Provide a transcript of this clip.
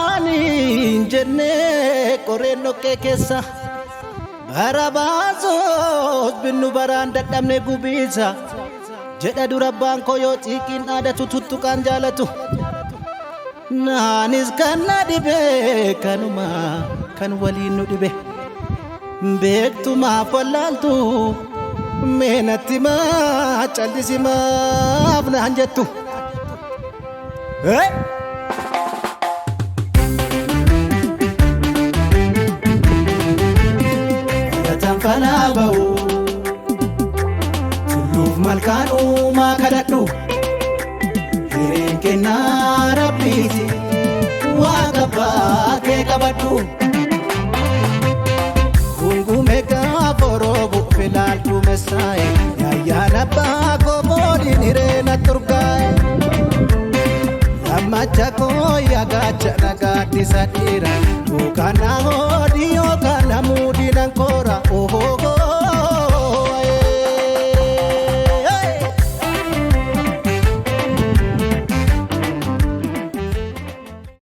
Nuwarani jenne koreno kekesa Barabazos binu baranda damne gubisa Jedha dura banko yo tikin ada tututtukan jalatu Nanis kana dibe kanuma kan walinu dibe Bektu ma falaltu menati ma chalisi ma abna hanjatu Tanfalabau Tuluf malkanu makadatu Hirin kena rabbiti Waqaba ke kabatu Gungu mega forobu filaltu mesai Ya nabba ko modi nirena turkai Yamacha ko ya gacha nagati sadira Bukana hodi yoga